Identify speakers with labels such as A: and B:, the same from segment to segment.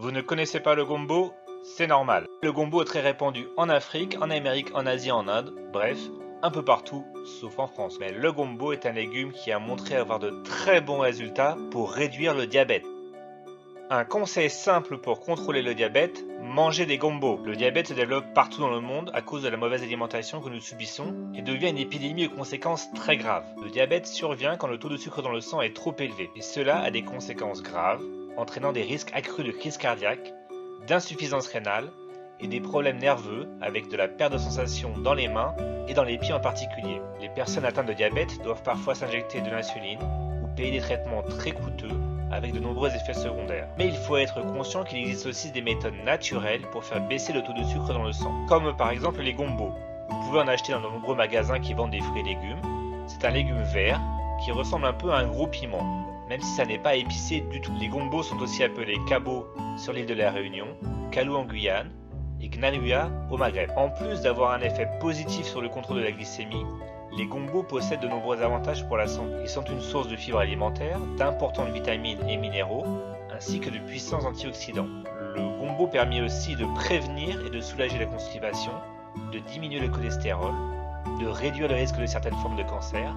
A: Vous ne connaissez pas le gombo? C'est normal. Le gombo est très répandu en Afrique, en Amérique, en Asie, en Inde, bref, un peu partout, sauf en France. Mais le gombo est un légume qui a montré avoir de très bons résultats pour réduire le diabète. Un conseil simple pour contrôler le diabète, mangez des gombos. Le diabète se développe partout dans le monde à cause de la mauvaise alimentation que nous subissons et devient une épidémie aux conséquences très graves. Le diabète survient quand le taux de sucre dans le sang est trop élevé et cela a des conséquences graves, entraînant des risques accrus de crise cardiaque, d'insuffisance rénale et des problèmes nerveux avec de la perte de sensation dans les mains et dans les pieds en particulier. Les personnes atteintes de diabète doivent parfois s'injecter de l'insuline ou payer des traitements très coûteux avec de nombreux effets secondaires. Mais il faut être conscient qu'il existe aussi des méthodes naturelles pour faire baisser le taux de sucre dans le sang, comme par exemple les gombos. Vous pouvez en acheter dans de nombreux magasins qui vendent des fruits et légumes. C'est un légume vert qui ressemble un peu à un gros piment, même si ça n'est pas épicé du tout. Les gombos sont aussi appelés cabot sur l'île de la Réunion, calou en Guyane et gnanuya au Maghreb. En plus d'avoir un effet positif sur le contrôle de la glycémie, les gombos possèdent de nombreux avantages pour la santé. Ils sont une source de fibres alimentaires, d'importantes vitamines et minéraux, ainsi que de puissants antioxydants. Le gombo permet aussi de prévenir et de soulager la constipation, de diminuer le cholestérol, de réduire le risque de certaines formes de cancer,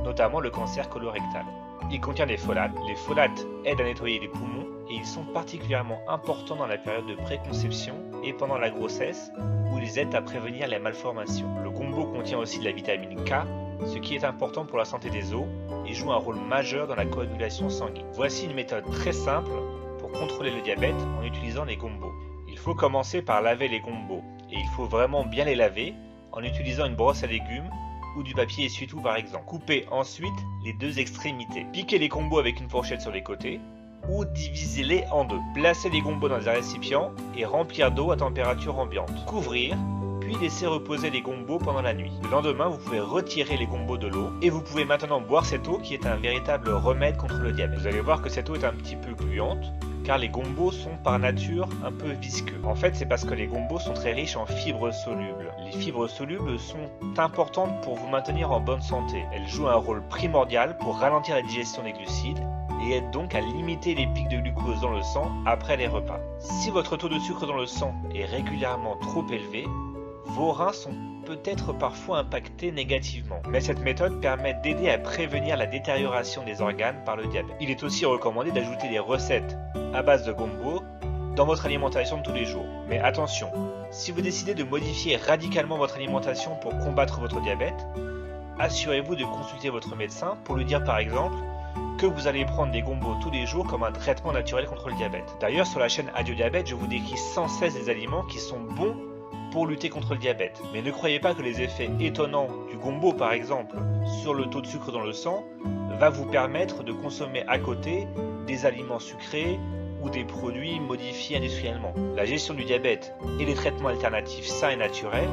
A: notamment le cancer colorectal. Il contient des folates. Les folates aident à nettoyer les poumons et ils sont particulièrement importants dans la période de préconception et pendant la grossesse où ils aident à prévenir les malformations. Le gombo contient aussi de la vitamine K, ce qui est important pour la santé des os et joue un rôle majeur dans la coagulation sanguine. Voici une méthode très simple pour contrôler le diabète en utilisant les gombos. Il faut commencer par laver les gombos et il faut vraiment bien les laver en utilisant une brosse à légumes ou du papier essuie-tout par exemple. Coupez ensuite les deux extrémités. Piquez les gombos avec une fourchette sur les côtés ou divisez-les en deux. Placez les gombos dans un récipient et remplir d'eau à température ambiante. Couvrir, puis laisser reposer les gombos pendant la nuit. Le lendemain, vous pouvez retirer les gombos de l'eau et vous pouvez maintenant boire cette eau qui est un véritable remède contre le diabète. Vous allez voir que cette eau est un petit peu gluante car les gombos sont par nature un peu visqueux. En fait, c'est parce que les gombos sont très riches en fibres solubles. Les fibres solubles sont importantes pour vous maintenir en bonne santé. Elles jouent un rôle primordial pour ralentir la digestion des glucides et aident donc à limiter les pics de glucose dans le sang après les repas. Si votre taux de sucre dans le sang est régulièrement trop élevé, vos reins sont peut-être parfois impactés négativement. Mais cette méthode permet d'aider à prévenir la détérioration des organes par le diabète. Il est aussi recommandé d'ajouter des recettes à base de gombo dans votre alimentation de tous les jours. Mais attention, si vous décidez de modifier radicalement votre alimentation pour combattre votre diabète, assurez-vous de consulter votre médecin pour lui dire par exemple que vous allez prendre des gombos tous les jours comme un traitement naturel contre le diabète. D'ailleurs, sur la chaîne Adieu Diabète, je vous décris sans cesse des aliments qui sont bons pour lutter contre le diabète. Mais ne croyez pas que les effets étonnants du gombo par exemple sur le taux de sucre dans le sang va vous permettre de consommer à côté des aliments sucrés ou des produits modifiés industriellement. La gestion du diabète et les traitements alternatifs sains et naturels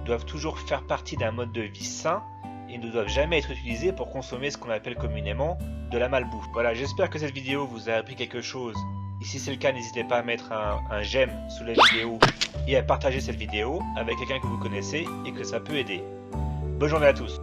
A: doivent toujours faire partie d'un mode de vie sain et ne doivent jamais être utilisés pour consommer ce qu'on appelle communément de la malbouffe. Voilà, j'espère que cette vidéo vous a appris quelque chose. Et si c'est le cas, n'hésitez pas à mettre un j'aime sous la vidéo et à partager cette vidéo avec quelqu'un que vous connaissez et que ça peut aider. Bonne journée à tous!